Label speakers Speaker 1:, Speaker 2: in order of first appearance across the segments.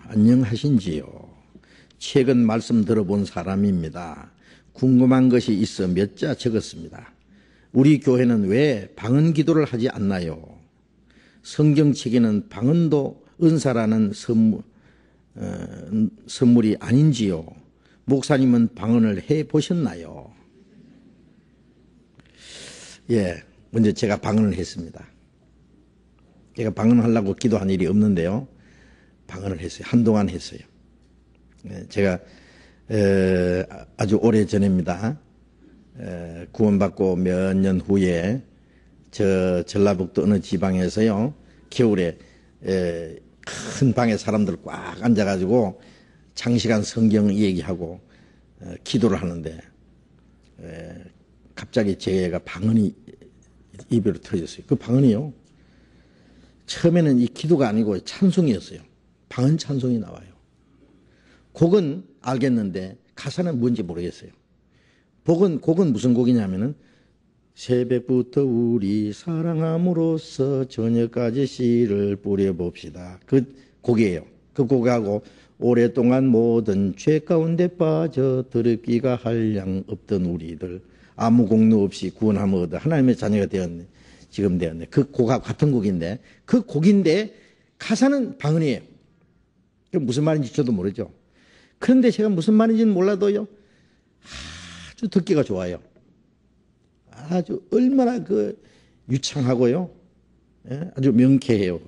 Speaker 1: 안녕하신지요? 최근 말씀 들어본 사람입니다. 궁금한 것이 있어 몇 자 적었습니다. 우리 교회는 왜 방언 기도를 하지 않나요? 성경책에는 방언도 은사라는 선물이 아닌지요? 목사님은 방언을 해보셨나요? 예, 먼저 제가 방언을 했습니다. 제가 방언하려고 기도한 일이 없는데요. 방언을 했어요. 한동안 했어요. 제가 아주 오래 전입니다. 구원받고 몇 년 후에 저 전라북도 어느 지방에서요, 겨울에 큰 방에 사람들 꽉 앉아가지고 장시간 성경 얘기하고 기도를 하는데 갑자기 제가 방언이 입으로 터졌어요. 그 방언이요, 처음에는 이 기도가 아니고 찬송이었어요. 방언 찬송이 나와요. 곡은 알겠는데 가사는 뭔지 모르겠어요. 곡은 무슨 곡이냐면은 새벽부터 우리 사랑함으로써 저녁까지 씨를 뿌려봅시다. 그 곡이에요. 그 곡하고 오랫동안 모든 죄 가운데 빠져 더럽기가 한량 없던 우리들 아무 공로 없이 구원함을 얻어 하나님의 자녀가 되었네. 지금 되었네. 그 곡하고 같은 곡인데, 그 곡인데 가사는 방언이에요. 무슨 말인지 저도 모르죠. 그런데 제가 무슨 말인지는 몰라도요, 아주 듣기가 좋아요. 아주 얼마나 유창하고요, 예? 아주 명쾌해요.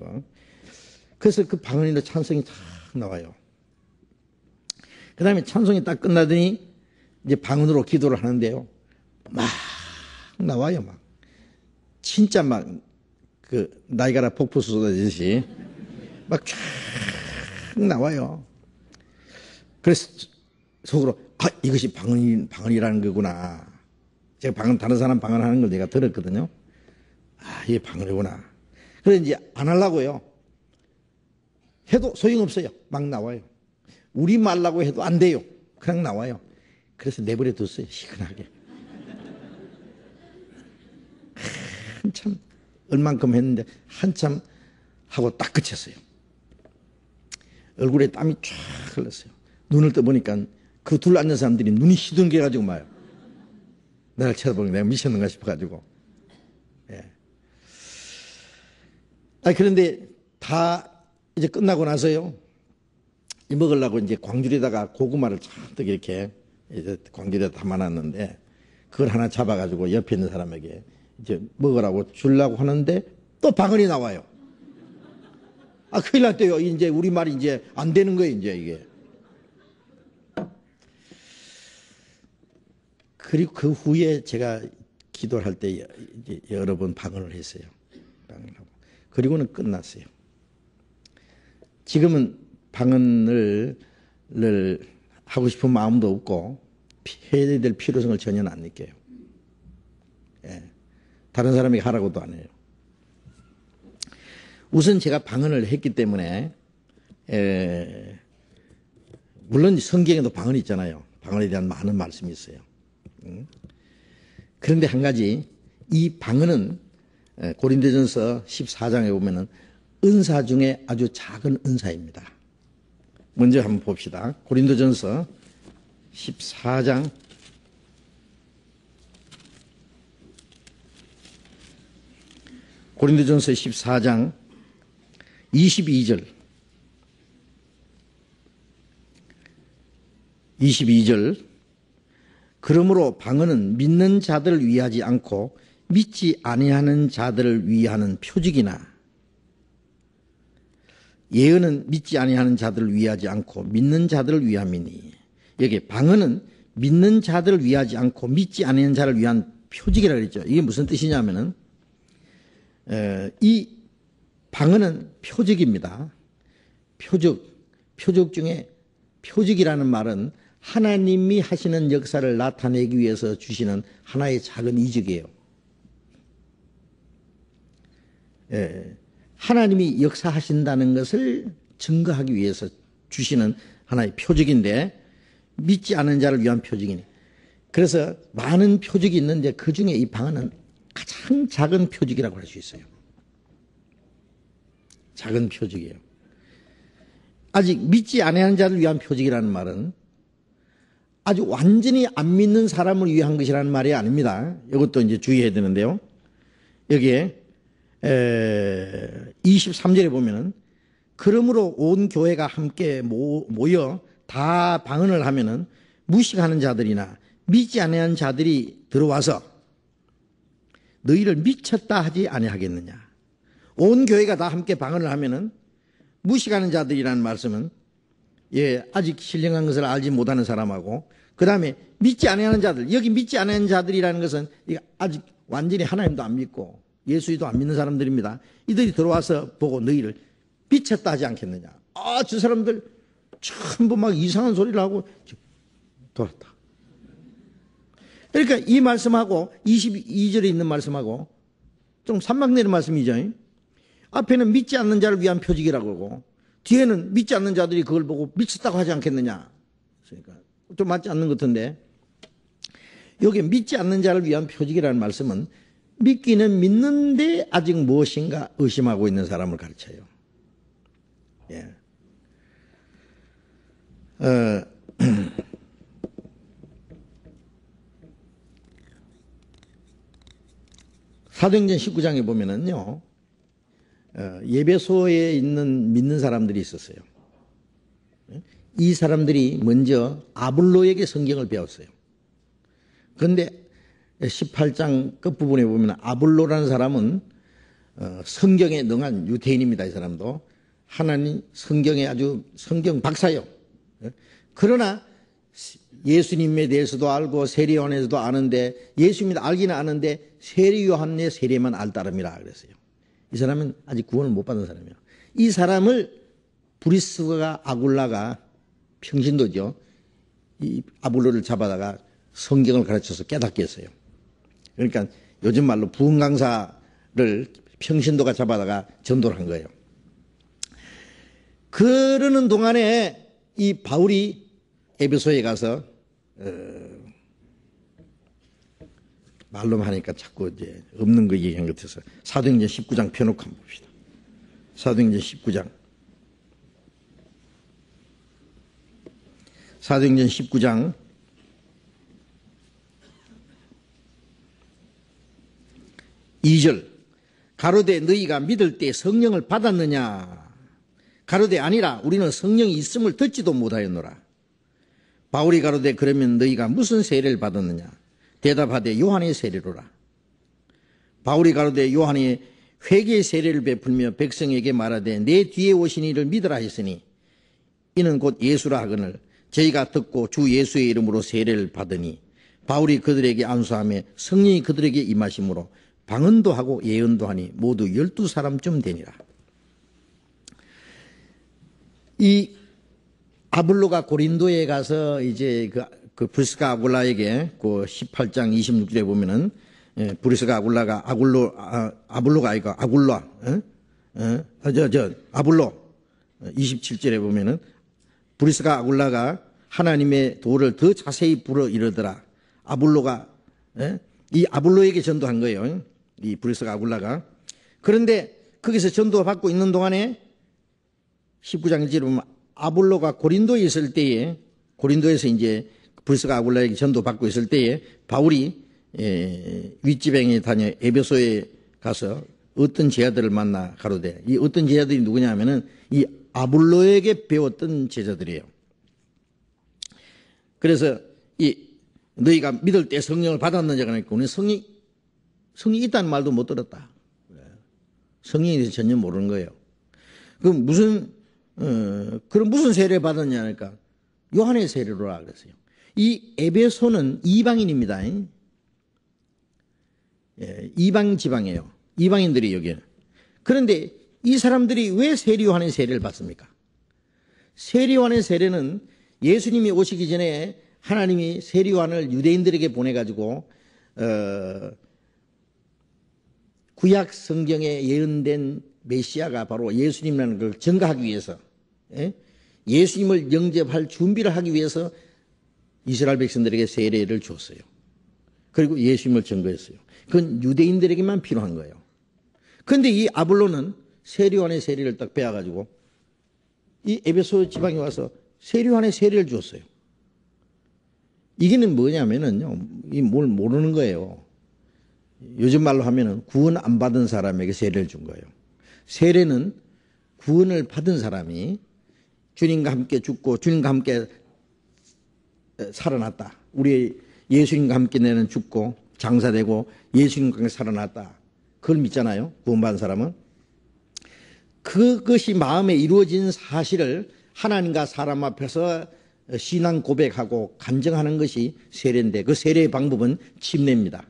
Speaker 1: 그래서 그 방언이나 찬송이 탁 나와요. 그 다음에 찬송이 딱 끝나더니 이제 방언으로 기도를 하는데요, 막 나와요. 막 진짜 막 나이가라 폭포 쏟아지듯이 막 쫙 나와요. 그래서 속으로 이것이 방언이라는 거구나. 제가 다른 사람 방언하는 걸 내가 들었거든요. 이게 방언이구나. 그래서 이제 안 하려고요. 해도 소용없어요. 막 나와요. 우리 말라고 해도 안 돼요. 그냥 나와요. 그래서 내버려 뒀어요. 시원하게. 한참 얼만큼 했는데 한참 하고 딱 그쳤어요. 얼굴에 땀이 쫙 흘렀어요. 눈을 떠보니까 그 둘 앉은 사람들이 눈이 시둥겨가지고 말이에요. 나를 쳐다보니까 내가 미쳤는가 싶어가지고. 예. 그런데 다 이제 끝나고 나서요, 먹으려고 이제 광줄에다가 고구마를 잔뜩 이렇게 이제 광줄에다 담아놨는데 그걸 하나 잡아가지고 옆에 있는 사람에게 이제 먹으라고 주려고 하는데 또 방언이 나와요. 큰일 났대요. 이제 우리말이 이제 안 되는 거예요, 이제 이게. 그리고 그 후에 제가 기도를 할 때 여러 번 방언을 했어요. 방언하고. 그리고는 끝났어요. 지금은 방언을 하고 싶은 마음도 없고 해야 될 필요성을 전혀 안 느껴요. 예. 다른 사람이 하라고도 안 해요. 우선 제가 방언을 했기 때문에 물론 성경에도 방언이 있잖아요. 방언에 대한 많은 말씀이 있어요. 그런데 한 가지, 이 방언은 고린도전서 14장에 보면은 은사 중에 아주 작은 은사입니다. 먼저 한번 봅시다. 고린도전서 14장 22절 22절 그러므로 방언은 믿는 자들을 위하지 않고 믿지 아니하는 자들을 위하는 표적이나 예언은 믿지 아니하는 자들을 위하지 않고 믿는 자들을 위함이니, 여기 방언은 믿는 자들을 위하지 않고 믿지 아니하는 자를 위한 표적이라고 그랬죠. 이게 무슨 뜻이냐면은 이 방언은 표적입니다. 표적 중에 표적이라는 말은 하나님이 하시는 역사를 나타내기 위해서 주시는 하나의 작은 이적이에요. 하나님이 역사하신다는 것을 증거하기 위해서 주시는 하나의 표적인데, 믿지 않은 자를 위한 표적이니, 그래서 많은 표적이 있는데 그 중에 이 방언은 가장 작은 표적이라고 할 수 있어요. 작은 표적이에요. 아직 믿지 아니하는 자를 위한 표징이라는 말은 아주 완전히 안 믿는 사람을 위한 것이라는 말이 아닙니다. 이것도 이제 주의해야 되는데요. 여기에 23절에 보면은 그러므로 온 교회가 함께 모여 다 방언을 하면은 무식하는 자들이나 믿지 아니하는 자들이 들어와서 너희를 미쳤다 하지 아니하겠느냐. 온 교회가 다 함께 방언을 하면은 무식하는 자들이라는 말씀은 아직 신령한 것을 알지 못하는 사람하고 그 다음에 믿지 아니하는 자들, 여기 믿지 아니하는 자들이라는 것은 아직 완전히 하나님도 안 믿고 예수도 안 믿는 사람들입니다. 이들이 들어와서 보고 너희를 미쳤다 하지 않겠느냐. 저 사람들 전부 막 이상한 소리를 하고 돌았다. 그러니까 이 말씀하고 22절에 있는 말씀하고 좀 삼막내는 말씀이죠. 앞에는 믿지 않는 자를 위한 표징이라고 하고 뒤에는 믿지 않는 자들이 그걸 보고 미쳤다고 하지 않겠느냐. 그러니까 좀 맞지 않는 것 같은데 여기 믿지 않는 자를 위한 표징이라는 말씀은 믿기는 믿는데 아직 무엇인가 의심하고 있는 사람을 가르쳐요. 사도행전 19장에 보면은요, 예배소에 있는 믿는 사람들이 있었어요. 이 사람들이 먼저 아볼로에게 성경을 배웠어요. 그런데 18장 끝부분에 보면 아볼로라는 사람은 성경에 능한 유대인입니다. 이 사람도 하나님 성경에 아주 성경 박사요. 그러나 예수님에 대해서도 알고 세례 요한에서도 아는데 예수님을 알기는 아는데 세례 요한의 세례만 알 따름이라 그랬어요. 이 사람은 아직 구원을 못 받은 사람이에요. 이 사람을 브리스가 아굴라가 평신도죠. 이 아볼로를 잡아다가 성경을 가르쳐서 깨닫게 했어요. 그러니까 요즘 말로 부흥 강사를 평신도가 잡아다가 전도를 한 거예요. 그러는 동안에 이 바울이 에베소에 가서 말로만 하니까 자꾸 이제 없는 거 얘기한 것 같아서 사도행전 19장 펴놓고 한번 봅시다. 사도행전 19장. 사도행전 19장 2절. 가로되 너희가 믿을 때 성령을 받았느냐? 가로되 아니라 우리는 성령이 있음을 듣지도 못하였노라. 바울이 가로되 그러면 너희가 무슨 세례를 받았느냐? 대답하되 요한의 세례로라. 바울이 가로되 요한이 회개의 세례를 베풀며 백성에게 말하되 내 뒤에 오신 이를 믿으라 했으니 이는 곧 예수라 하거늘 저희가 듣고 주 예수의 이름으로 세례를 받으니 바울이 그들에게 안수하며 성령이 그들에게 임하심으로 방언도 하고 예언도 하니 모두 12사람쯤 되니라. 이 아볼로가 고린도에 가서 이제 그 브리스가 아굴라에게 그 18장 26절에 보면은 브리스가 아굴라가 아볼로가 아니고 아굴라 아볼로 27절에 보면은 브리스가 아굴라가 하나님의 도를 더 자세히 불어 이르더라. 아볼로가 이 아볼로에게 전도한 거예요. 이 브리스가 아굴라가. 그런데 거기서 전도 받고 있는 동안에 19장 1절에 보면 아볼로가 고린도에 있을 때에 고린도에서 이제 브리스가 아굴라에게 전도 받고 있을 때에 바울이 윗지방에 다녀 에베소에 가서 어떤 제자들을 만나 가로되 이 어떤 제자들이 누구냐 하면은 이 아볼로에게 배웠던 제자들이에요. 그래서 이 너희가 믿을 때 성령을 받았느냐 그러니까 우리는 성령이 있다는 말도 못 들었다. 성령에 대해서 전혀 모르는 거예요. 그럼 그럼 무슨 세례 받았냐 하니까 요한의 세례로라 그랬어요. 이 에베소는 이방인입니다. 이방 지방이에요. 이방인들이 여기에. 그런데 이 사람들이 왜 세례 요한의 세례를 받습니까? 세례 요한의 세례는 예수님이 오시기 전에 하나님이 세례 요한을 유대인들에게 보내가지고 구약 성경에 예언된 메시아가 바로 예수님이라는 걸 증거하기 위해서 예수님을 영접할 준비를 하기 위해서 이스라엘 백성들에게 세례를 줬어요. 그리고 예수님을 증거했어요. 그건 유대인들에게만 필요한 거예요. 그런데 이 아볼로는 세례 요한의 세례를 딱 빼앗가지고 이 에베소 지방에 와서 세례 안에 세례를 주었어요. 이게는 뭐냐면은요, 뭘 모르는 거예요. 요즘 말로 하면은 구원 안 받은 사람에게 세례를 준 거예요. 세례는 구원을 받은 사람이 주님과 함께 죽고 주님과 함께 살아났다. 우리 예수님과 함께 내는 죽고 장사되고 예수님과 함께 살아났다. 그걸 믿잖아요. 구원받은 사람은. 그것이 마음에 이루어진 사실을 하나님과 사람 앞에서 신앙 고백하고 간증하는 것이 세례인데 그 세례의 방법은 침례입니다.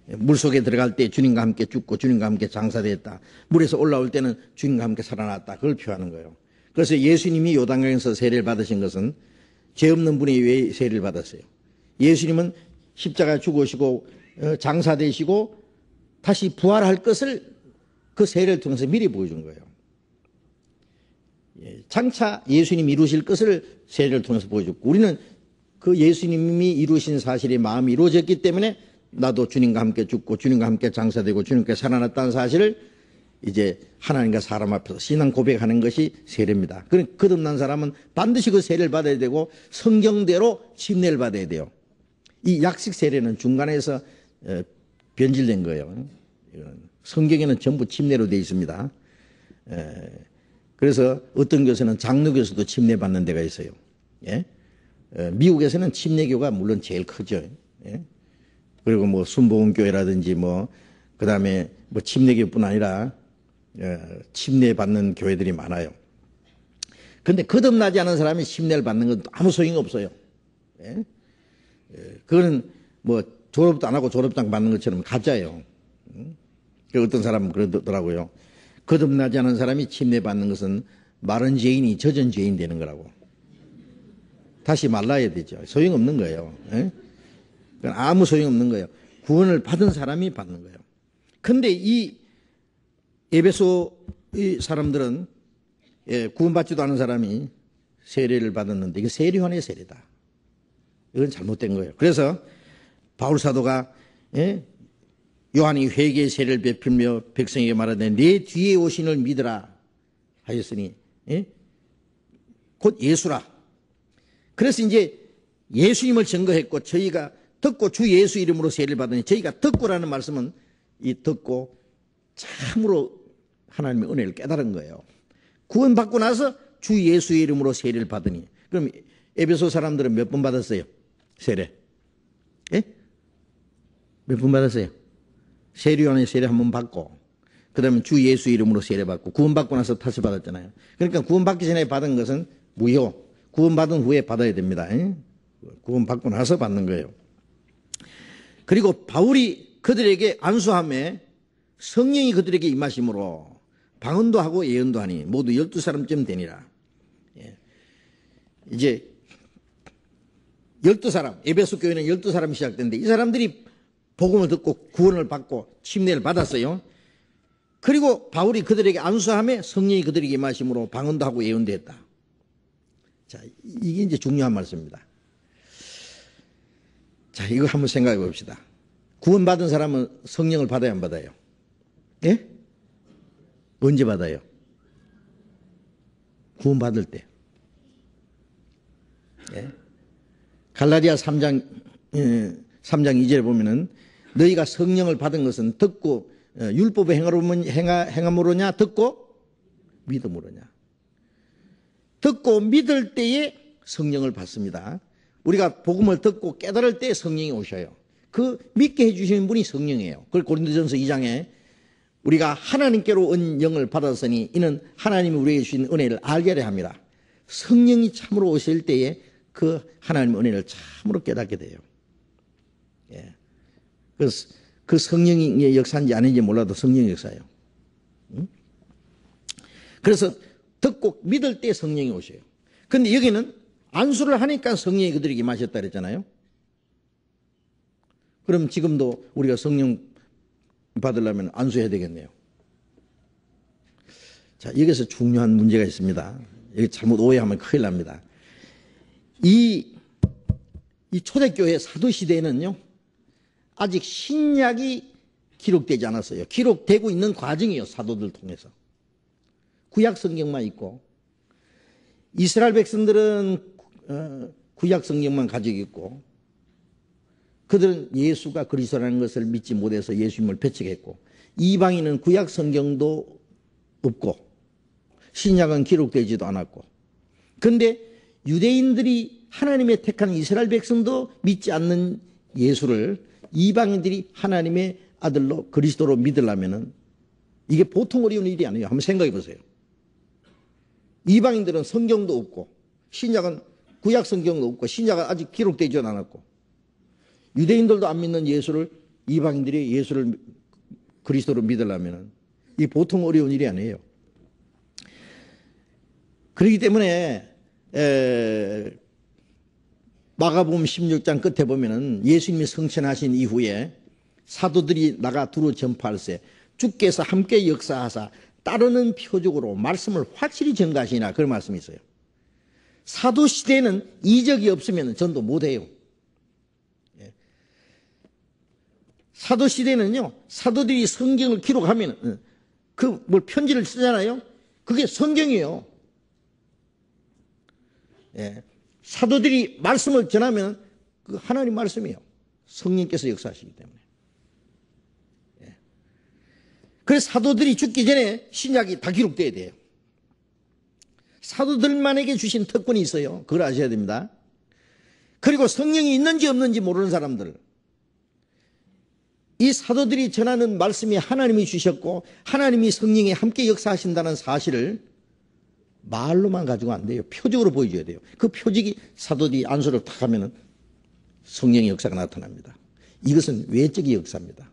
Speaker 1: 물속에 들어갈 때 주님과 함께 죽고 주님과 함께 장사되었다. 물에서 올라올 때는 주님과 함께 살아났다. 그걸 표하는 거예요. 그래서 예수님이 요단강에서 세례를 받으신 것은 죄 없는 분이 왜 세례를 받았어요? 예수님은 십자가에 죽으시고 장사되시고 다시 부활할 것을 그 세례를 통해서 미리 보여준 거예요. 장차 예수님이 이루실 것을 세례를 통해서 보여줬고 우리는 그 예수님이 이루신 사실이 마음이 이루어졌기 때문에 나도 주님과 함께 죽고 주님과 함께 장사되고 주님께 살아났다는 사실을 이제 하나님과 사람 앞에서 신앙 고백하는 것이 세례입니다. 그러니까 거듭난 사람은 반드시 그 세례를 받아야 되고 성경대로 침례를 받아야 돼요. 이 약식 세례는 중간에서 변질된 거예요. 성경에는 전부 침례로 되어 있습니다. 그래서 어떤 교회에서는 장로교에서도 침례 받는 데가 있어요. 미국에서는 침례교가 물론 제일 크죠. 그리고 뭐 순복음교회라든지 뭐 그다음에 뭐 침례교뿐 아니라 침례 받는 교회들이 많아요. 그런데 거듭나지 않은 사람이 침례를 받는 건 아무 소용이 없어요. 그거는 뭐 졸업도 안 하고 졸업장 받는 것처럼 가짜예요. 어떤 사람은 그러더라고요. 거듭나지 않은 사람이 침례 받는 것은 마른 죄인이 젖은 죄인 되는 거라고. 다시 말라야 되죠. 소용없는 거예요. 아무 소용없는 거예요. 구원을 받은 사람이 받는 거예요. 그런데 이 에베소 사람들은 구원받지도 않은 사람이 세례를 받았는데 이게 세례요한의 세례다. 이건 잘못된 거예요. 그래서 바울 사도가 요한이 회개의 세례를 베풀며 백성에게 말하되 내 뒤에 오신을 믿으라 하였으니 곧 예수라. 그래서 이제 예수님을 증거했고 저희가 듣고 주 예수 이름으로 세례를 받으니 저희가 듣고라는 말씀은 이 듣고 참으로 하나님의 은혜를 깨달은 거예요. 구원받고 나서 주 예수의 이름으로 세례를 받으니 그럼 에베소 사람들은 몇 번 받았어요? 세례. 몇 번 받았어요? 세례요한의 세례 한 번 받고 그 다음에 주 예수 이름으로 세례 받고 구원받고 나서 다시 받았잖아요. 그러니까 구원받기 전에 받은 것은 무효. 구원받은 후에 받아야 됩니다. 구원받고 나서 받는 거예요. 그리고 바울이 그들에게 안수함에 성령이 그들에게 임하심으로 방언도 하고 예언도 하니 모두 12사람쯤 되니라. 이제 12사람, 에베소 교회는 12사람이 시작됐는데 이 사람들이 복음을 듣고 구원을 받고 침례를 받았어요. 그리고 바울이 그들에게 안수함에 성령이 그들에게 임하심으로 방언도 하고 예언도 했다. 자, 이게 이제 중요한 말씀입니다. 자, 이거 한번 생각해 봅시다. 구원받은 사람은 성령을 받아야 안 받아요? 예? 언제 받아요? 구원받을 때. 예? 갈라디아 3장 2절에 보면은 너희가 성령을 받은 것은 듣고 율법의 행함으로냐 듣고 믿음으로냐. 듣고 믿을 때에 성령을 받습니다. 우리가 복음을 듣고 깨달을 때 성령이 오셔요. 그 믿게 해주시는 분이 성령이에요. 그걸 고린도전서 2장에 우리가 하나님께로 온 영을 받았으니 이는 하나님이 우리에게 주신 은혜를 알게 하려 함이라. 성령이 참으로 오실 때에 그 하나님의 은혜를 참으로 깨닫게 돼요. 예. 그 성령의 역사인지 아닌지 몰라도 성령의 역사예요. 그래서 듣고 믿을 때 성령이 오셔요. 그런데 여기는 안수를 하니까 성령이 그들에게 임하셨다 그랬잖아요. 그럼 지금도 우리가 성령 받으려면 안수해야 되겠네요. 자, 여기서 중요한 문제가 있습니다. 여기 잘못 오해하면 큰일 납니다. 이 초대교회 사도시대에는요, 아직 신약이 기록되지 않았어요. 기록되고 있는 과정이에요, 사도들 통해서. 구약 성경만 있고. 이스라엘 백성들은 구약 성경만 가지고 있고 그들은 예수가 그리스도라는 것을 믿지 못해서 예수님을 배척했고 이방인은 구약 성경도 없고 신약은 기록되지도 않았고 그런데 유대인들이 하나님의 택한 이스라엘 백성도 믿지 않는 예수를 이방인들이 하나님의 아들로 그리스도로 믿으려면 이게 보통 어려운 일이 아니에요. 한번 생각해 보세요. 이방인들은 성경도 없고 신약은 구약 성경도 없고 신약은 아직 기록되지 않았고 유대인들도 안 믿는 예수를 이방인들이 예수를 그리스도로 믿으려면 이게 보통 어려운 일이 아니에요. 그렇기 때문에 마가복음 16장 끝에 보면은 예수님이 성천하신 이후에 사도들이 나가 두루 전파할세 주께서 함께 역사하사 따르는 표적으로 말씀을 확실히 전가하시나 그런 말씀이 있어요. 사도 시대는 이적이 없으면 전도 못해요. 사도 시대는요 사도들이 성경을 기록하면 그 뭘 편지를 쓰잖아요. 그게 성경이에요. 사도들이 말씀을 전하면 그 하나님 말씀이에요. 성령께서 역사하시기 때문에. 그래서 사도들이 죽기 전에 신약이 다 기록돼야 돼요. 사도들만에게 주신 특권이 있어요. 그걸 아셔야 됩니다. 그리고 성령이 있는지 없는지 모르는 사람들, 이 사도들이 전하는 말씀이 하나님이 주셨고 하나님이 성령이 함께 역사하신다는 사실을 말로만 가지고 안 돼요. 표적으로 보여줘야 돼요. 그 표적이 사도들이 안수를 탁 하면은 성령의 역사가 나타납니다. 이것은 외적인 역사입니다.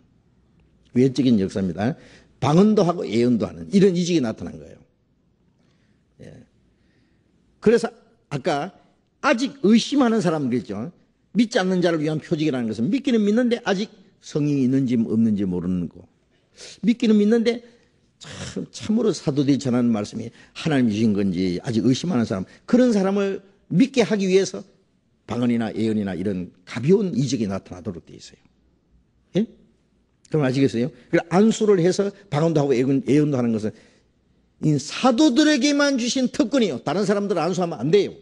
Speaker 1: 외적인 역사입니다. 방언도 하고 예언도 하는 이런 이직이 나타난 거예요. 그래서 아까 아직 의심하는 사람들 있죠. 믿지 않는 자를 위한 표적이라는 것은 믿기는 믿는데 아직 성령이 있는지 없는지 모르는 거. 믿기는 믿는데 참으로 사도들이 전하는 말씀이 하나님이 주신 건지 아직 의심하는 사람, 그런 사람을 믿게 하기 위해서 방언이나 예언이나 이런 가벼운 이적이 나타나도록 되어 있어요. 예? 그럼 아시겠어요? 안수를 해서 방언도 하고 예언도 하는 것은 이 사도들에게만 주신 특권이에요. 다른 사람들은 안수하면 안 돼요.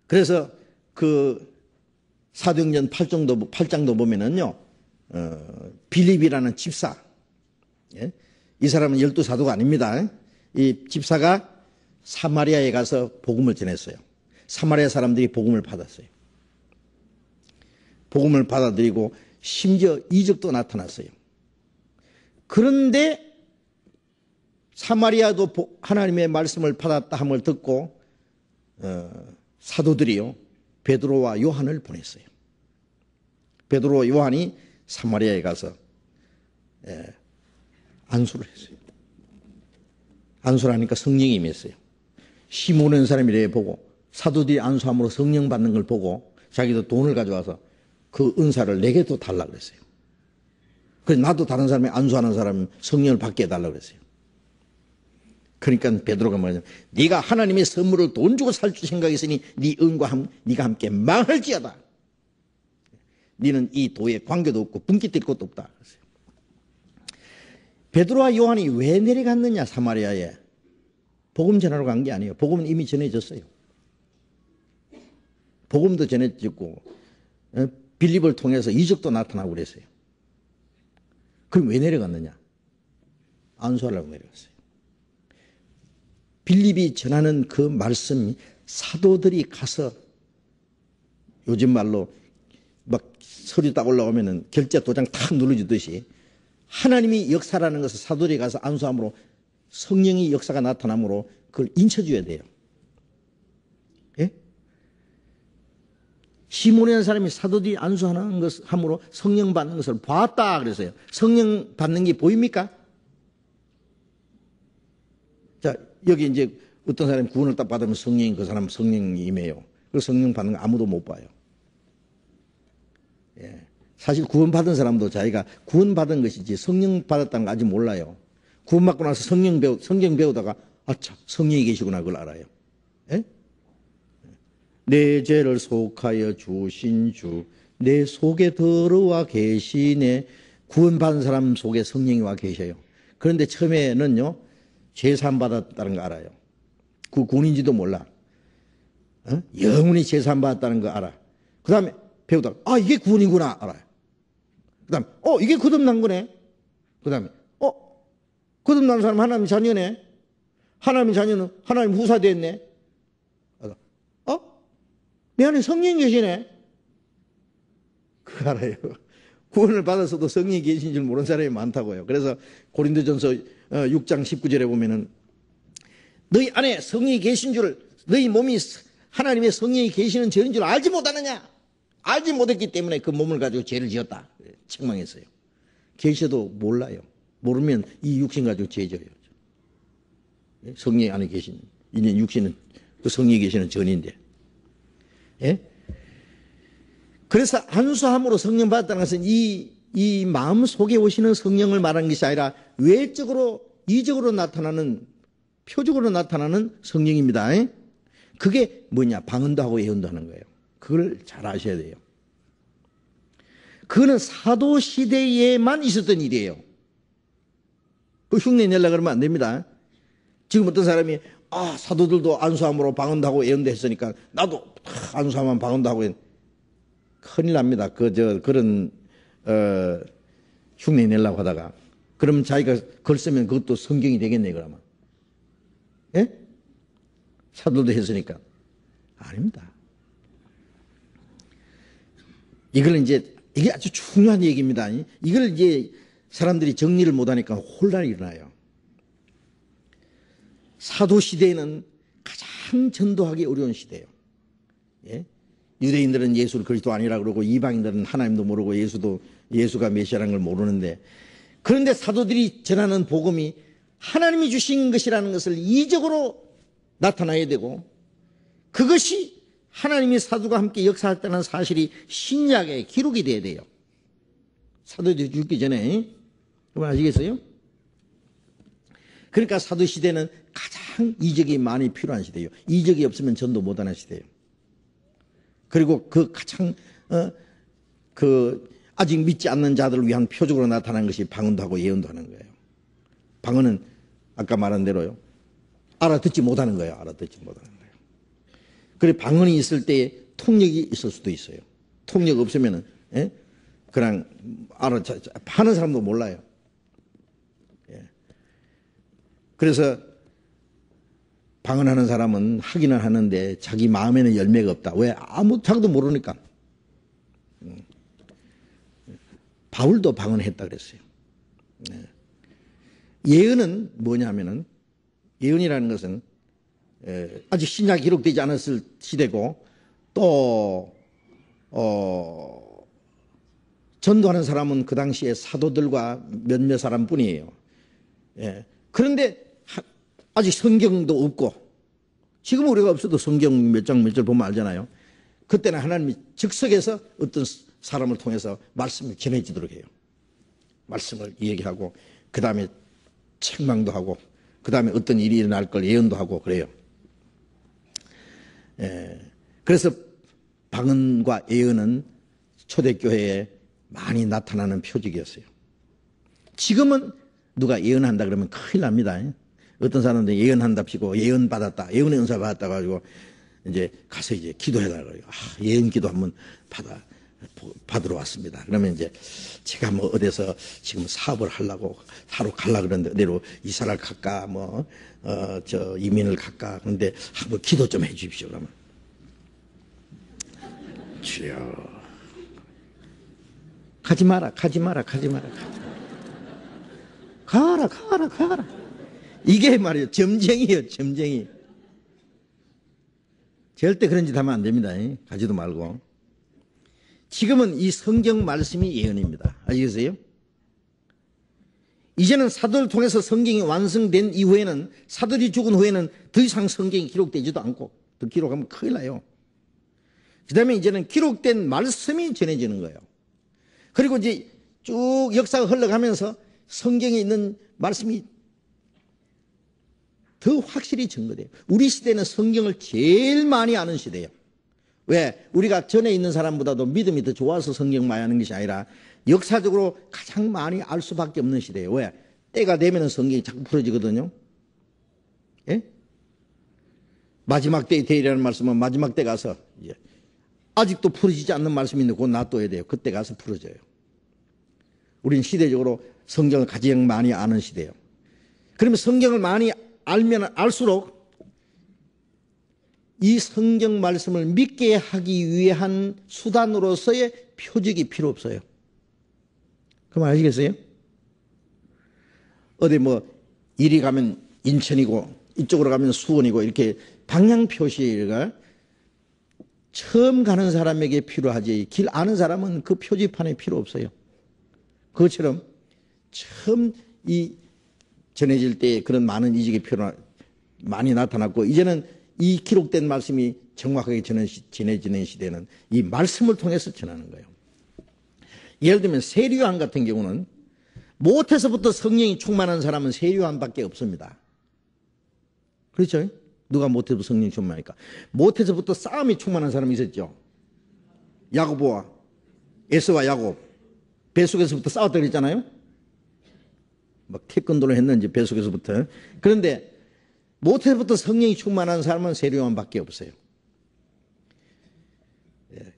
Speaker 1: 그래서 그 사도행전 8장도 보면은요, 빌립이라는 집사, 이 사람은 12사도가 아닙니다. 이 집사가 사마리아에 가서 복음을 전했어요. 사마리아 사람들이 복음을 받았어요. 복음을 받아들이고 심지어 이적도 나타났어요. 그런데 사마리아도 하나님의 말씀을 받았다 함을 듣고 사도들이요 베드로와 요한을 보냈어요. 베드로와 요한이 사마리아에 가서 안수를 했어요. 안수를 하니까 성령이 임했어요. 시몬이라는 사람이 이래 보고 사도들이 안수함으로 성령 받는 걸 보고 자기도 돈을 가져와서 그 은사를 내게도 달라고 그랬어요. 그래서 나도 다른 사람이 안수하는 사람 성령을 받게 해달라고 그랬어요. 그러니까 베드로가 뭐냐면 네가 하나님의 선물을 돈 주고 살 줄 생각했으니 네 은과 네가 함께 망할지어다. 너는 이 도에 관계도 없고 분깃될 것도 없다. 그랬어요. 베드로와 요한이 왜 내려갔느냐 사마리아에. 복음 전하러 간 게 아니에요. 복음은 이미 전해졌어요. 복음도 전해졌고 빌립을 통해서 이적도 나타나고 그랬어요. 그럼 왜 내려갔느냐? 안수하려고 내려갔어요. 빌립이 전하는 그 말씀이 사도들이 가서 요즘 말로 막 서류 딱 올라오면은 결제 도장 탁 눌러주듯이 하나님이 역사라는 것을 사도들이 가서 안수함으로 성령의 역사가 나타남으로 그걸 인쳐줘야 돼요. 예? 시몬이라는 사람이 사도들이 안수하는 것 함으로 성령 받는 것을 봤다 그랬어요. 성령 받는 게 보입니까? 자, 여기 이제 어떤 사람이 구원을 딱 받으면 성령이 그 사람 성령이 임해요. 그 성령 받는 거 아무도 못 봐요. 예. 사실 구원받은 사람도 자기가 구원받은 것이지 성령 받았다는 거 아직 몰라요. 구원받고 나서 성경 배우다가 아차 성령이 계시구나 그걸 알아요. 예? 내 죄를 속하여 주신 주 내 속에 들어와 계시네. 구원받은 사람 속에 성령이 와 계셔요. 그런데 처음에는요 제사함받았다는 거 알아요. 그 군인지도 몰라. 영원히 제사함받았다는 거 알아. 그 다음에 배우다가 이게 구원이구나 알아요. 그 다음에 이게 거듭난 거네. 그 다음에 거듭난 사람 하나님 자녀네. 하나님 자녀는 하나님 후사 됐네. 내 안에 성령이 계시네. 그거 알아요. 구원을 받아서도 성령이 계신 줄 모르는 사람이 많다고요. 그래서 고린도전서 6장 19절에 보면은 너희 안에 성령이 계신 줄, 너희 몸이 하나님의 성령이 계시는 죄인 줄 알지 못하느냐? 알지 못했기 때문에 그 몸을 가지고 죄를 지었다. 책망했어요. 계셔도 몰라요. 모르면 이 육신 가지고 죄 져요. 성령이 안에 계신, 이제 육신은 그 성령이 계시는 전인데. 예? 그래서 안수함으로 성령 받았다는 것은 이 마음 속에 오시는 성령을 말하는 것이 아니라 외적으로, 이적으로 나타나는, 표적으로 나타나는 성령입니다. 예? 그게 뭐냐? 방언도 하고 예언도 하는 거예요. 그걸 잘 아셔야 돼요. 그거는 사도 시대에만 있었던 일이에요. 그 흉내 내려고 그러면 안 됩니다. 지금 어떤 사람이 사도들도 안수함으로 방언도 하고 예언도 했으니까 나도 안수하면 방언도 하고 큰일 납니다. 그런 흉내 내려고 하다가 그러면 자기가 글 쓰면 그것도 성경이 되겠네 그러면. 예? 사도도 했으니까. 아닙니다. 이게 아주 중요한 얘기입니다. 이걸 이제 사람들이 정리를 못하니까 혼란이 일어나요. 사도 시대에는 가장 전도하기 어려운 시대예요. 예? 유대인들은 예수를 그리스도 아니라 그러고 이방인들은 하나님도 모르고 예수가 메시아라는 걸 모르는데, 그런데 사도들이 전하는 복음이 하나님이 주신 것이라는 것을 이적으로 나타나야 되고, 그것이 하나님이 사도가 함께 역사했다는 사실이 신약에 기록이 돼야 돼요. 사도들이 죽기 전에. 그걸 아시겠어요? 그러니까 사도 시대는 가장 이적이 많이 필요한 시대예요. 이적이 없으면 전도 못하는 시대예요. 그리고 그 가장 아직 믿지 않는 자들을 위한 표적으로 나타난 것이 방언도 하고 예언도 하는 거예요. 방언은 아까 말한 대로요. 알아듣지 못하는 거예요. 알아듣지 못하는 거예요. 그래 방언이 있을 때 통역이 있을 수도 있어요. 통역 없으면은 그냥 하는 사람도 몰라요. 그래서 방언하는 사람은 하기는 하는데 자기 마음에는 열매가 없다. 왜? 자기도 모르니까. 바울도 방언했다 그랬어요. 예언은 뭐냐면은, 예언이라는 것은 아직 신약이 기록되지 않았을 시대고, 또 전도하는 사람은 그 당시에 사도들과 몇몇 사람뿐이에요. 그런데 아직 성경도 없고, 지금 우리가 없어도 성경 몇 장 몇 절 보면 알잖아요. 그때는 하나님이 즉석에서 어떤 사람을 통해서 말씀을 전해지도록 해요. 말씀을 얘기하고, 그 다음에 책망도 하고, 그 다음에 어떤 일이 일어날 걸 예언도 하고 그래요. 그래서 방언과 예언은 초대교회에 많이 나타나는 표적이었어요. 지금은 누가 예언한다 그러면 큰일 납니다. 어떤 사람들 예언한답시고 예언 받았다, 예언의 은사 받았다 가지고 이제 가서 이제 기도해달라고 그래요. 예언 기도 한번 받으러 왔습니다. 그러면 이제 제가 뭐 어디서 지금 사업을 하려고 하러 가려고 그러는데 어디로 이사를 갈까 이민을 갈까 그런데 한번 기도 좀 해 주십시오. 그러면 주여 가지 마라. 가라. 이게 말이에요. 점쟁이에요. 점쟁이. 절대 그런 짓 하면 안 됩니다. 가지도 말고. 지금은 이 성경 말씀이 예언입니다. 아시겠어요? 이제는 사도를 통해서 성경이 완성된 이후에는, 사도들이 죽은 후에는 더 이상 성경이 기록되지도 않고, 더 기록하면 큰일 나요. 그 다음에 이제는 기록된 말씀이 전해지는 거예요. 그리고 이제 쭉 역사가 흘러가면서 성경에 있는 말씀이 더 확실히 증거돼요. 우리 시대는 성경을 제일 많이 아는 시대예요. 왜? 우리가 전에 있는 사람보다도 믿음이 더 좋아서 성경 많이 아는 것이 아니라 역사적으로 가장 많이 알 수밖에 없는 시대예요. 왜? 때가 되면 성경이 자꾸 풀어지거든요. 예? 마지막 때에 되리라는 말씀은 마지막 때 가서 아직도 풀어지지 않는 말씀이 있는데 곧 놔둬야 돼요. 그때 가서 풀어져요. 우리는 시대적으로 성경을 가장 많이 아는 시대예요. 그러면 성경을 많이 알면 알수록 이 성경 말씀을 믿게 하기 위한 수단으로서의 표적이 필요 없어요. 그 말 아시겠어요? 어디 이리 가면 인천이고 이쪽으로 가면 수원이고 이렇게 방향 표시가 처음 가는 사람에게 필요하지 길 아는 사람은 그 표지판에 필요 없어요. 그것처럼 처음 전해질 때 그런 많은 이적이 많이 나타났고 이제는 이 기록된 말씀이 정확하게 전해지는 시대는 이 말씀을 통해서 전하는 거예요. 예를 들면 세리요한 같은 경우는 모태서부터 성령이 충만한 사람은 세리요한밖에 없습니다. 그렇죠? 누가 모태서부터 성령이 충만하니까. 모태서부터 싸움이 충만한 사람이 있었죠. 야고보와 에서와 야곱 뱃속에서부터 싸웠다 그랬잖아요. 막 태권도를 했는지 뱃속에서부터. 그런데 모태부터 성령이 충만한 사람은 세리요한밖에 없어요.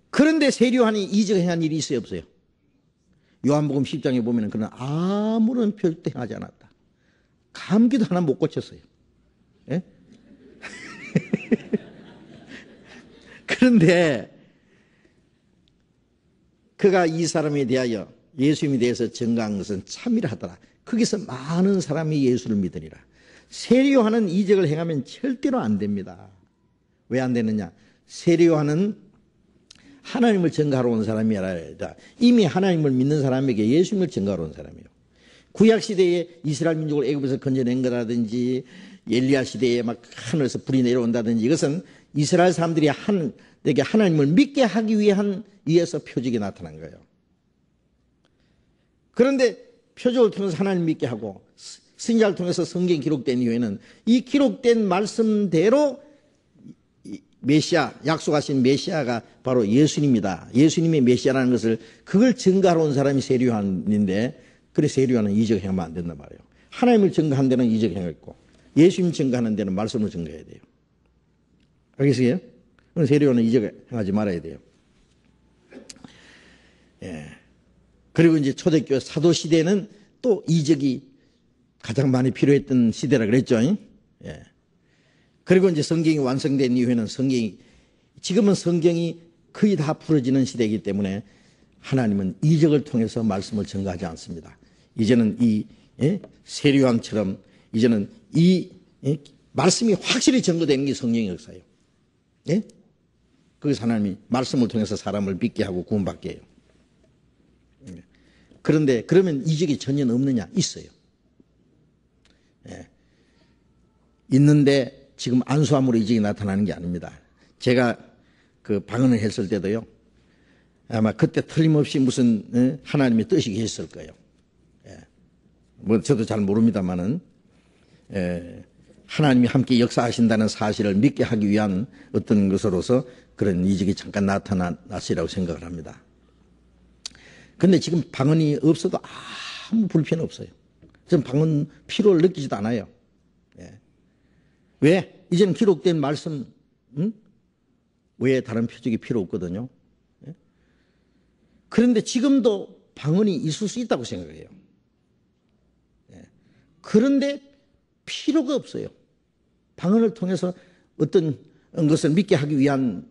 Speaker 1: 그런데 세리요한이 이적을 행한 일이 있어요, 없어요? 요한복음 10장에 보면 그는 아무런 표적도 행하지 않았다. 감기도 하나 못 고쳤어요. 예? 그런데 그가 이 사람에 대하여 예수님에 대해서 증거한 것은 참이라 하더라. 거기서 많은 사람이 예수를 믿으리라. 세리요한은 이적을 행하면 절대로 안 됩니다. 왜 안 되느냐? 세리요한은 하나님을 증거하러 온 사람이 아니라 이미 하나님을 믿는 사람에게 예수님을 증거하러 온 사람이에요. 구약 시대에 이스라엘 민족을 애굽에서 건져낸 거라든지 엘리야 시대에 막 하늘에서 불이 내려온다든지 이것은 이스라엘 사람들이 내게 하나님을 믿게 하기 위해서 표적이 나타난 거예요. 그런데 표적을 통해서 하나님을 믿게 하고 선지자를 통해서 성경이 기록된 이후에는 이 기록된 말씀대로 메시아, 약속하신 메시아가 바로 예수님이다. 예수님의 메시아라는 것을 그걸 증거하러 온 사람이 세리요한인데 그래 세리요한은 이적을 행하면 안 된단 말이에요. 하나님을 증거한 데는 이적을 행했고 예수님 증거하는 데는 말씀을 증거해야 돼요. 알겠어요? 그럼 세리요한은 이적을 행하지 말아야 돼요. 예. 그리고 이제 초대교회 사도 시대는 또 이적이 가장 많이 필요했던 시대라 그랬죠. 예. 그리고 이제 성경이 완성된 이후에는 지금은 성경이 거의 다 풀어지는 시대이기 때문에 하나님은 이적을 통해서 말씀을 증거하지 않습니다. 이제는 세리요한처럼 이제는 말씀이 확실히 증거되는 게 성령의 역사예요. 예? 그래서 하나님이 말씀을 통해서 사람을 믿게 하고 구원받게 해요. 그런데 그러면 이적이 전혀 없느냐? 있어요. 예. 있는데 지금 안수함으로 이적이 나타나는 게 아닙니다. 제가 그 방언을 했을 때도요. 아마 그때 틀림없이 무슨 하나님의 뜻이 계셨을 거예요. 예. 저도 잘 모릅니다만은 하나님이 함께 역사하신다는 사실을 믿게 하기 위한 어떤 것으로서 그런 이적이 잠깐 나타났으리라고 생각을 합니다. 그런데 지금 방언이 없어도 아무 불편 없어요. 저는 방언 필요를 느끼지도 않아요. 예. 왜? 이제는 기록된 말씀 외에 다른 표적이 필요 없거든요. 예? 그런데 지금도 방언이 있을 수 있다고 생각해요. 예. 그런데 필요가 없어요. 방언을 통해서 어떤 것을 믿게 하기 위한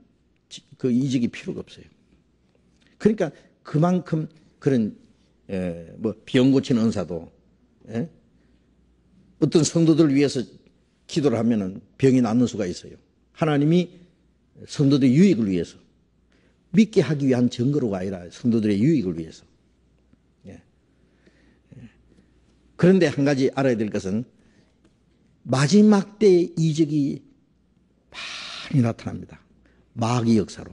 Speaker 1: 그 이적이 필요가 없어요. 그러니까 그만큼 그런 병 고치는 은사도 어떤 성도들을 위해서 기도를 하면은 병이 낫는 수가 있어요. 하나님이 성도들의 유익을 위해서 믿게 하기 위한 증거로가 아니라 성도들의 유익을 위해서. 그런데 한 가지 알아야 될 것은 마지막 때의 이적이 많이 나타납니다. 마귀 역사로.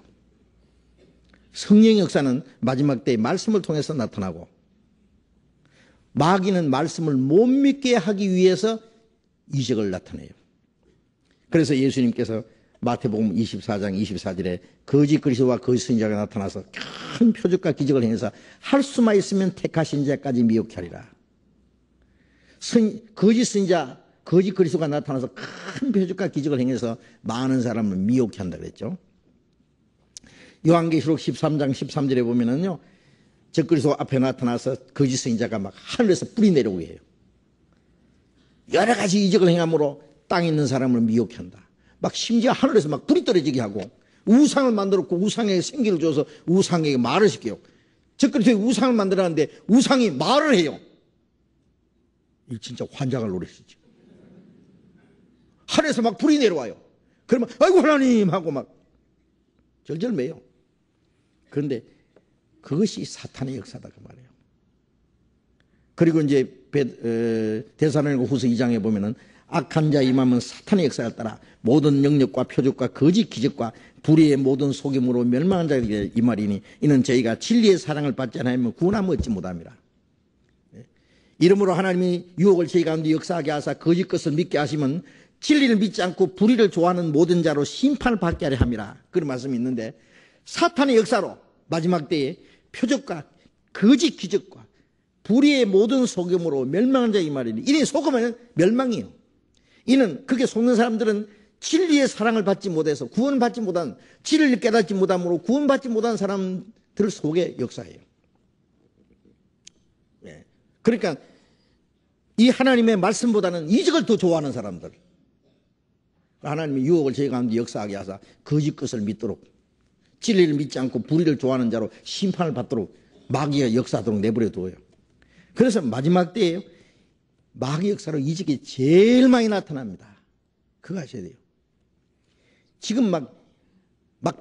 Speaker 1: 성령의 역사는 마지막 때의 말씀을 통해서 나타나고 마귀는 말씀을 못 믿게 하기 위해서 이적을 나타내요. 그래서 예수님께서 마태복음 24장 24절에 거짓 그리스도와 거짓 선지자가 나타나서 큰 표적과 기적을 행해서 할 수만 있으면 택하신 자까지 미혹하리라. 거짓 선지자 거짓 그리스도가 나타나서 큰 표적과 기적을 행해서 많은 사람을 미혹해 한다 그랬죠. 요한계시록 13장 13절에 보면은요, 적그리스도 앞에 나타나서 거짓 선지자가 막 하늘에서 불이 내려오게 해요. 여러 가지 이적을 행함으로 땅에 있는 사람을 미혹해 한다. 막 심지어 하늘에서 막 불이 떨어지게 하고 우상을 만들었고 우상에게 생기를 줘서 우상에게 말을 시켜요. 적그리스도의 우상을 만들었는데 우상이 말을 해요. 이 진짜 환장할 노릇이죠. 하늘에서 막 불이 내려와요. 그러면 아이고 하나님 하고 막 절절매요. 그런데 그것이 사탄의 역사다 그 말이에요. 그리고 이제 데살로니가 후서 2장에 보면은 악한 자 임하면 사탄의 역사를 따라 모든 영역과 표적과 거짓 기적과 불의의 모든 속임으로 멸망한 자에게 이 말이니 이는 저희가 진리의 사랑을 받지 않으면 구원함을 얻지 못함이라. 이러므로 하나님이 유혹을 저희 가운데 역사하게 하사 거짓 것을 믿게 하시면 진리를 믿지 않고 불의를 좋아하는 모든 자로 심판을 받게 하려 함이라. 그런 말씀이 있는데 사탄의 역사로 마지막 때에 표적과 거짓 기적과 불의의 모든 속임으로 멸망한 자 이 말이니 이래 속으면 멸망이에요. 이는 그게 속는 사람들은 진리의 사랑을 받지 못해서 구원을 받지 못한 진리를 깨닫지 못함으로 구원받지 못한 사람들 속의 역사예요. 그러니까 이 하나님의 말씀보다는 이적을 더 좋아하는 사람들, 하나님의 유혹을 저희 가운데 역사하게 하사 거짓 것을 믿도록 진리를 믿지 않고 불의를 좋아하는 자로 심판을 받도록 마귀가 역사하도록 내버려 두어요. 그래서 마지막 때에 마귀 역사로 이적이 제일 많이 나타납니다. 그거 아셔야 돼요. 지금 막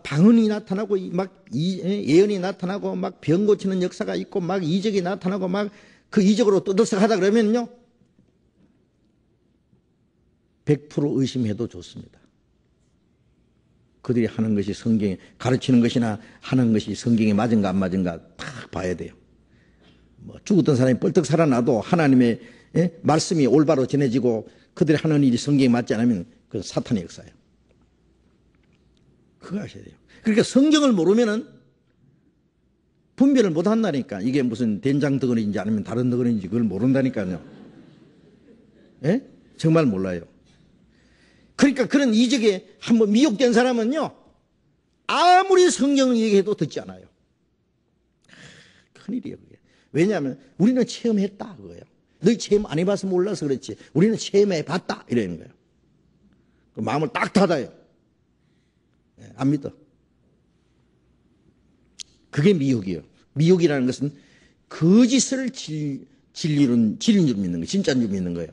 Speaker 1: 방언이 나타나고 막 예언이 나타나고 막 병 고치는 역사가 있고 막 이적이 나타나고 막 그 이적으로 떠들썩하다 그러면요 100% 의심해도 좋습니다. 그들이 하는 것이 성경에 가르치는 것이나 하는 것이 성경에 맞은가 안 맞은가 다 봐야 돼요. 뭐 죽었던 사람이 뻘떡 살아나도 하나님의 말씀이 올바로 전해지고 그들이 하는 일이 성경에 맞지 않으면 그건 사탄의 역사예요. 그거 아셔야 돼요. 그러니까 성경을 모르면은 분별을 못 한다니까. 이게 무슨 된장 덩어리인지 아니면 다른 덩어리인지 그걸 모른다니까요. 예? 정말 몰라요. 그러니까 그런 이적에 한번 미혹된 사람은요, 아무리 성경을 얘기해도 듣지 않아요. 큰일이에요, 그게. 왜냐하면 우리는 체험했다, 그거예요. 너희 체험 안 해봐서 몰라서 그렇지. 우리는 체험해봤다, 이러는 거예요. 그 마음을 딱 닫아요. 안 믿어. 그게 미혹이에요. 미혹이라는 것은 거짓을 진리인 줄 믿는 거예요. 진짜인 줄 믿는 거예요.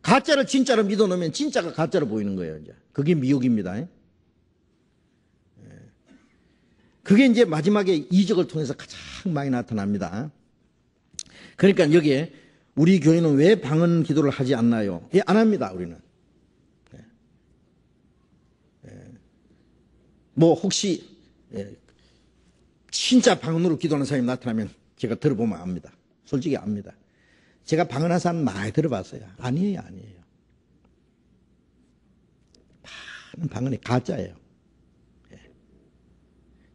Speaker 1: 가짜를 진짜로 믿어놓으면 진짜가 가짜로 보이는 거예요. 이제 그게 미혹입니다. 그게 이제 마지막에 이적을 통해서 가장 많이 나타납니다. 그러니까 여기에 우리 교회는 왜 방언 기도를 하지 않나요? 예, 안 합니다. 우리는. 뭐 혹시 진짜 방언으로 기도하는 사람이 나타나면 제가 들어보면 압니다. 솔직히 압니다. 제가 방언한 사람 많이 들어봤어요. 아니에요. 많은 방언이 가짜예요.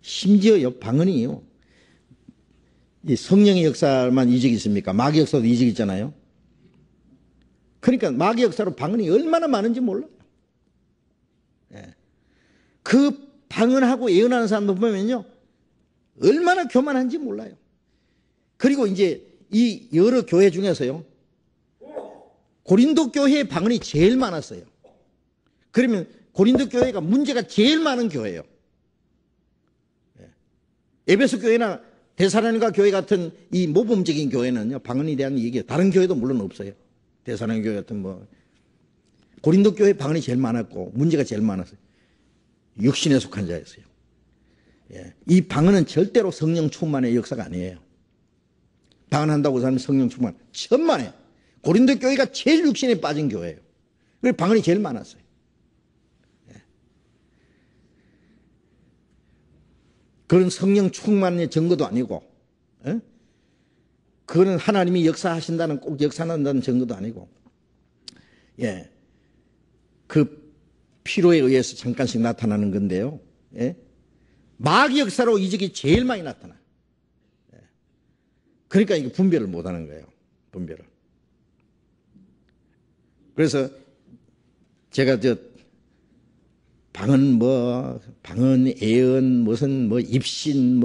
Speaker 1: 심지어요, 방언이요. 이 성령의 역사만 이적이 있습니까? 마귀 역사도 이적이 있잖아요. 그러니까 마귀 역사로 방언이 얼마나 많은지 몰라요. 그 방언하고 예언하는 사람들 보면요, 얼마나 교만한지 몰라요. 그리고 이제 이 여러 교회 중에서요, 고린도 교회의 방언이 제일 많았어요. 그러면 고린도 교회가 문제가 제일 많은 교회예요. 에베소 교회나 데살로니가 교회 같은 이 모범적인 교회는요, 방언에 대한 얘기가 다른 교회도 물론 없어요. 데살로니가 교회 같은 뭐 고린도 교회 방언이 제일 많았고 문제가 제일 많았어요. 육신에 속한 자였어요. 이 방언은 절대로 성령 충만의 역사가 아니에요. 방언한다고 하면 성령 충만 천만에. 고린도 교회가 제일 육신에 빠진 교회예요. 그래서 방언이 제일 많았어요. 그건 성령 충만의 증거도 아니고, 그거는 하나님이 역사하신다는, 꼭 역사한다는 증거도 아니고, 그 필요에 의해서 잠깐씩 나타나는 건데요. 마귀 역사로 이적이 제일 많이 나타나. 그러니까 이게 분별을 못 하는 거예요. 분별을. 그래서 제가 방언 예언, 무슨 입신,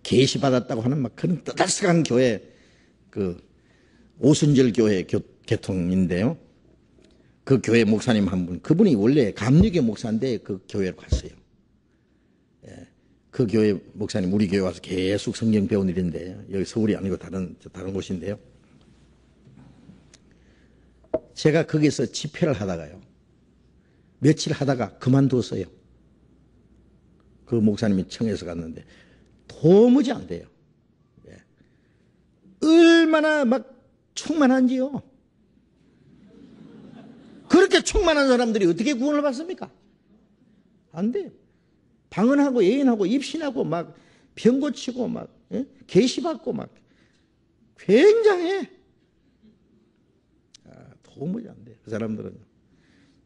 Speaker 1: 계시 받았다고 하는 막 그런 떠들썩한 교회, 오순절 교회 개통인데요. 그 교회 목사님 한 분, 그분이 원래 감리교 목사인데 그 교회로 갔어요. 예, 그 교회 목사님 우리 교회 와서 계속 성경 배운 일인데, 여기 서울이 아니고 다른 곳인데요. 제가 거기서 집회를 하다가요, 며칠 하다가 그만뒀어요. 그 목사님이 청해서 갔는데 도무지 안 돼요. 예. 얼마나 막 충만한지요. 그렇게 충만한 사람들이 어떻게 구원을 받습니까? 안 돼요. 방언하고 예언하고 입신하고 막 병 고치고 막 계시받고 막 굉장해. 도무지 안 돼요. 그 사람들은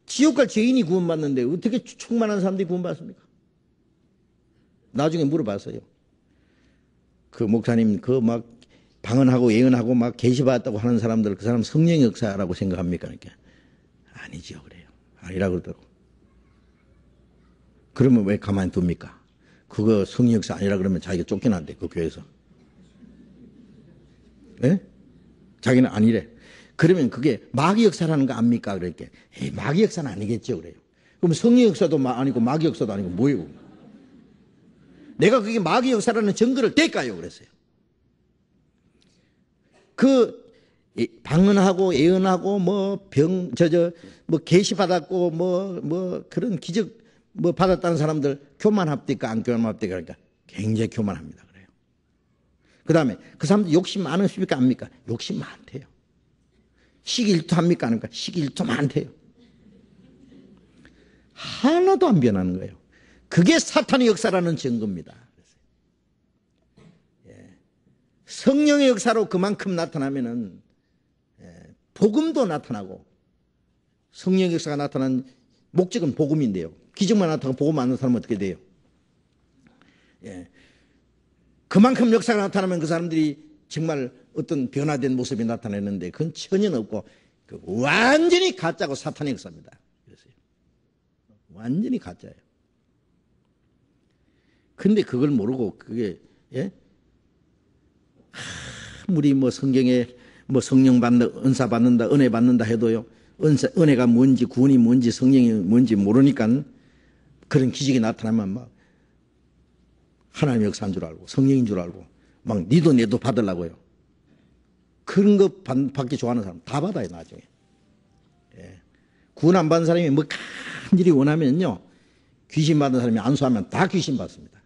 Speaker 1: 지옥 갈 죄인이 구원받는데 어떻게 충만한 사람들이 구원받습니까? 나중에 물어봤어요. 그 목사님 막 방언하고 예언하고 막 계시받았다고 하는 사람들, 그 사람 성령의 역사라고 생각합니까? 그러니까 아니죠, 그래요. 아니라고 그러더라고. 그러면 왜 가만히 둡니까? 그거 성령 역사 아니라 그러면 자기가 쫓겨난대, 그 교회에서. 예? 자기는 아니래. 그러면 그게 마귀 역사라는 거 압니까? 그러니까 에이, 마귀 역사는 아니겠죠, 그래요. 그럼 성령 역사도 아니고 마귀 역사도 아니고 뭐예요? 내가 그게 마귀 역사라는 증거를 댈까요? 그랬어요. 방언하고 예언하고 계시 받았고 그런 기적 받았다는 사람들 교만합니까? 안 교만합니까? 그러니까 굉장히 교만합니다. 그래요. 그 다음에 그 사람들 욕심 많으십니까? 압니까? 욕심 많대요. 시기일투 합니까? 그러니까 시기일투 많대요. 하나도 안 변하는 거예요. 그게 사탄의 역사라는 증거입니다. 성령의 역사로 그만큼 나타나면은 복음도 나타나고, 성령의 역사가 나타난 목적은 복음인데요. 기적만 나타나고 복음 안 나타나면 어떻게 돼요? 그만큼 역사가 나타나면 그 사람들이 정말 어떤 변화된 모습이 나타나는데 그건 전혀 없고 완전히 가짜고 사탄의 역사입니다. 그래서요. 완전히 가짜예요. 근데 그걸 모르고 그게 아무리 성경에 성령 받는다, 은사 받는다, 은혜 받는다 해도요, 은혜가 뭔지 구원이 뭔지 성령이 뭔지 모르니까 그런 기적이 나타나면 막 하나님의 역사인 줄 알고 성령인 줄 알고 막 니도 내도 받으려고요. 그런 거 받기 좋아하는 사람 다 받아요, 나중에. 구원 안 받은 사람이 간절히 원하면요, 귀신 받은 사람이 안수하면 다 귀신 받습니다.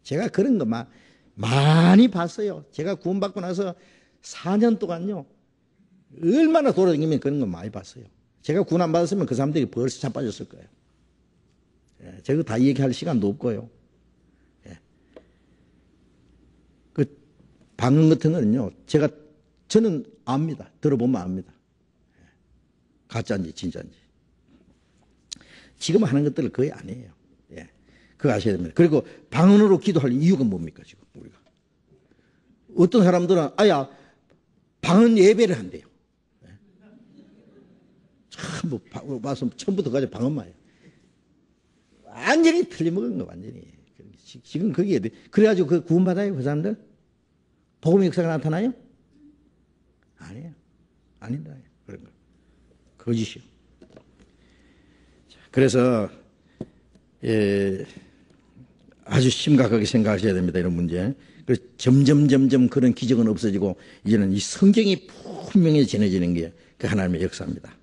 Speaker 1: 제가 그런 거 많이 봤어요. 제가 구원받고 나서 4년 동안요, 얼마나 돌아다니면 그런 거 많이 봤어요. 제가 구원 안 받았으면 그 사람들이 벌써 자빠졌을 거예요. 제가 다 얘기할 시간도 없고요. 그 방언 같은 거는요, 저는 압니다. 들어보면 압니다. 가짜인지 진짜인지. 지금 하는 것들을 거의 안 해요. 그거 아셔야 됩니다. 그리고 방언으로 기도할 이유가 뭡니까, 지금 우리가? 어떤 사람들은 방언 예배를 한대요. 참 와서 처음부터까지 방언만 해요. 완전히 틀려먹은 거, 완전히. 지금 거기에 그래가지고 그 구원받아요, 그 사람들? 복음의 역사가 나타나요? 아니에요. 아니다. 그런 거. 거짓이요. 그래서 아주 심각하게 생각하셔야 됩니다, 이런 문제. 그래서 점점 그런 기적은 없어지고 이제는 이 성경이 분명히 전해지는 게 그 하나님의 역사입니다.